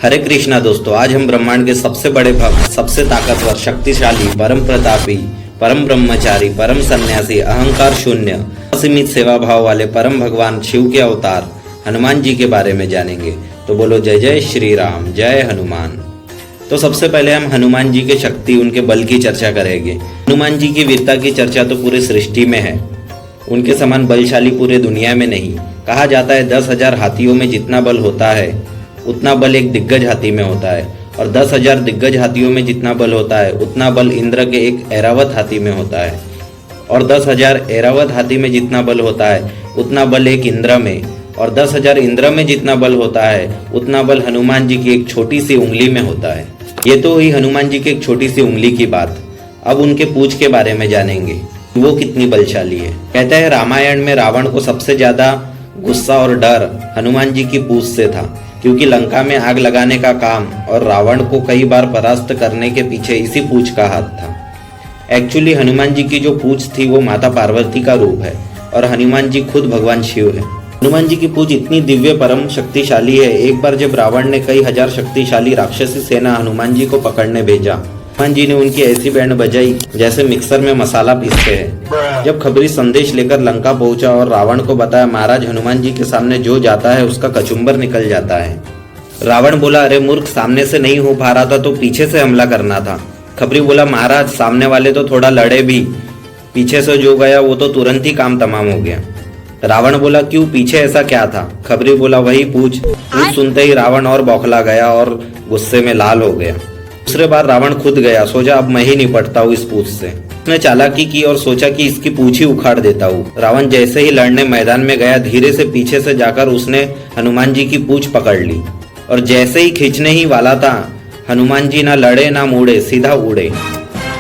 हरे कृष्णा दोस्तों, आज हम ब्रह्मांड के सबसे बड़े भक्त, सबसे ताकतवर, शक्तिशाली, परम प्रतापी, परम ब्रह्मचारी, परम सन्यासी, अहंकार शून्य, असीमित सेवा भाव वाले परम भगवान शिव के अवतार हनुमान जी के बारे में जानेंगे। तो बोलो जय जय श्री राम, जय हनुमान। तो सबसे पहले हम हनुमान जी के शक्ति, उनके बल की चर्चा करेंगे। हनुमान जी की वीरता की चर्चा तो पूरी सृष्टि में है, उनके समान बलशाली पूरे दुनिया में नहीं। कहा जाता है 10,000 हाथियों में जितना बल होता है उतना बल एक दिग्गज हाथी में होता है, और 10,000 दिग्गज हाथियों में जितना बल होता है उतना बल इंद्र के एक ऐरावत हाथी में होता है, और 10,000 ऐरावत हाथी में जितना बल होता है उतना बल एक इंद्र में, और 10,000 इंद्र में जितना बल होता है उतना बल हनुमान जी की एक छोटी सी उंगली में होता है। ये तो हुई हनुमान जी की एक छोटी सी उंगली की बात। अब उनके पूंछ के बारे में जानेंगे, वो कितनी बलशाली है। कहते हैं रामायण में रावण को सबसे ज्यादा गुस्सा और डर हनुमान जी की पूंछ से था, क्योंकि लंका में आग लगाने का काम और रावण को कई बार परास्त करने के पीछे इसी पूंछ का हाथ था। एक्चुअली हनुमान जी की जो पूंछ थी वो माता पार्वती का रूप है, और हनुमान जी खुद भगवान शिव है। हनुमान जी की पूंछ इतनी दिव्य परम शक्तिशाली है, एक बार जब रावण ने कई हजार शक्तिशाली राक्षसी सेना हनुमान जी को पकड़ने भेजा, हनुमान जी ने उनकी ऐसी बैंड बजाई जैसे मिक्सर में मसाला पीसते हैं। जब खबरी संदेश लेकर लंका पहुंचा और रावण को बताया महाराज हनुमान जी के सामने जो जाता है उसका कचुम्बर निकल जाता है। रावण बोला अरे मूर्ख, सामने से नहीं हो पा रहा था तो पीछे से हमला करना था। खबरी बोला महाराज सामने वाले तो थोड़ा लड़े भी, पीछे से जो गया वो तो तुरंत ही काम तमाम हो गया। रावण बोला क्यों, पीछे ऐसा क्या था? खबरी बोला वही पूछ सुनते ही रावण और बौखला गया और गुस्से में लाल हो गया। दूसरे बार रावण खुद गया, सोचा अब मैं ही निपटता हूँ इस पूछ से। उसने चालाकी की और सोचा कि इसकी पूंछ ही उखाड़ देता हूँ। रावण जैसे ही लड़ने मैदान में गया, धीरे से पीछे से जाकर उसने हनुमान जी की पूंछ पकड़ ली, और जैसे ही खींचने ही वाला था हनुमान जी ना लड़े ना मुड़े, सीधा उड़े,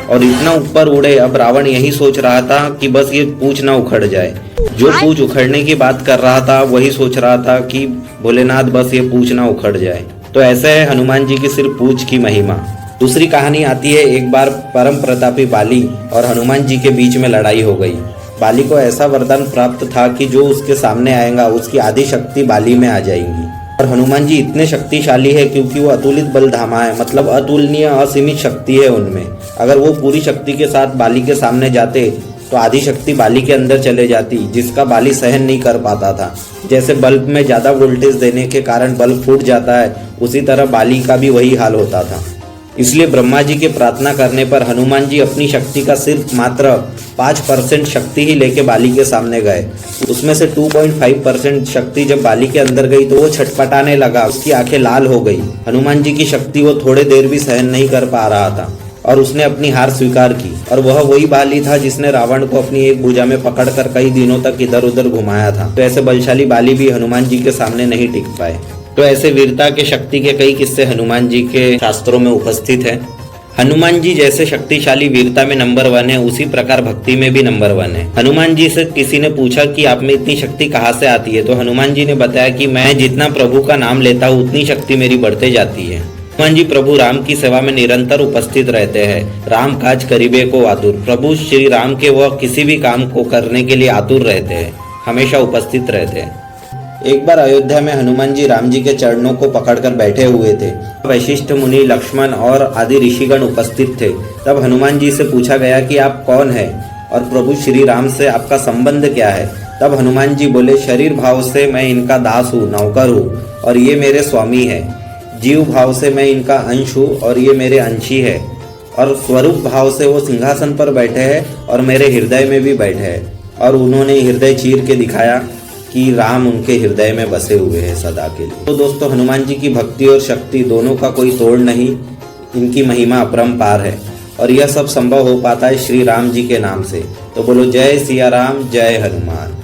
और इतना ऊपर उड़े। अब रावण यही सोच रहा था कि बस ये पूंछ ना उखड़ जाए। जो पूंछ उखड़ने की बात कर रहा था वही सोच रहा था कि भोलेनाथ बस ये पूंछ ना उखड़ जाए। तो ऐसे है हनुमान जी की सिर्फ पूंछ की महिमा। दूसरी कहानी आती है, एक बार परम प्रतापी बाली और हनुमान जी के बीच में लड़ाई हो गई। बाली को ऐसा वरदान प्राप्त था कि जो उसके सामने आएगा उसकी आधी शक्ति बाली में आ जाएगी, और हनुमान जी इतने शक्तिशाली है क्योंकि वो अतुलित बलधामा है, मतलब अतुलनीय असीमित शक्ति है उनमें। अगर वो पूरी शक्ति के साथ बाली के सामने जाते तो आधी शक्ति बाली के अंदर चले जाती, जिसका बाली सहन नहीं कर पाता था। जैसे बल्ब में ज्यादा वोल्टेज देने के कारण बल्ब फूट जाता है, उसी तरह बाली का भी वही हाल होता था। इसलिए ब्रह्मा जी के प्रार्थना करने पर हनुमान जी अपनी शक्ति का सिर्फ मात्र 5% शक्ति ही लेके बाली के सामने गए। उसमें से 2.5% शक्ति जब बाली के अंदर गई तो वो छटपटाने लगा, उसकी आंखें लाल हो गई। हनुमान जी की शक्ति वो थोड़े देर भी सहन नहीं कर पा रहा था, और उसने अपनी हार स्वीकार की। और वह वही बाली था जिसने रावण को अपनी एक भुजा में पकड़कर कई दिनों तक इधर उधर घुमाया था। तो ऐसे बलशाली बाली भी हनुमान जी के सामने नहीं टिक पाए। तो ऐसे वीरता के शक्ति के कई किस्से हनुमान जी के शास्त्रों में उपस्थित है। हनुमान जी जैसे शक्तिशाली वीरता में नंबर 1 है, उसी प्रकार भक्ति में भी नंबर 1 है। हनुमान जी से किसी ने पूछा कि आप में इतनी शक्ति कहाँ से आती है, तो हनुमान जी ने बताया कि मैं जितना प्रभु का नाम लेता हूँ उतनी शक्ति मेरी बढ़ते जाती है। हनुमान जी प्रभु राम की सेवा में निरंतर उपस्थित रहते हैं। राम काज करीबे को आतुर, प्रभु श्री राम के वह किसी भी काम को करने के लिए आतुर रहते हैं, हमेशा उपस्थित रहते हैं। एक बार अयोध्या में हनुमान जी राम जी के चरणों को पकड़कर बैठे हुए थे। वशिष्ठ मुनि, लक्ष्मण और आदि ऋषिगण उपस्थित थे। तब हनुमान जी से पूछा गया कि आप कौन हैं और प्रभु श्री राम से आपका संबंध क्या है। तब हनुमान जी बोले शरीर भाव से मैं इनका दास हूँ, नौकर हूँ, और ये मेरे स्वामी है। जीव भाव से मैं इनका अंश हूँ और ये मेरे अंशी है, और स्वरूप भाव से वो सिंहासन पर बैठे हैं और मेरे हृदय में भी बैठे हैं। और उन्होंने हृदय चीर के दिखाया कि राम उनके हृदय में बसे हुए हैं सदा के लिए। तो दोस्तों हनुमान जी की भक्ति और शक्ति दोनों का कोई तोड़ नहीं, इनकी महिमा अपरंपार है, और यह सब संभव हो पाता है श्री राम जी के नाम से। तो बोलो जय सिया राम, जय हनुमान।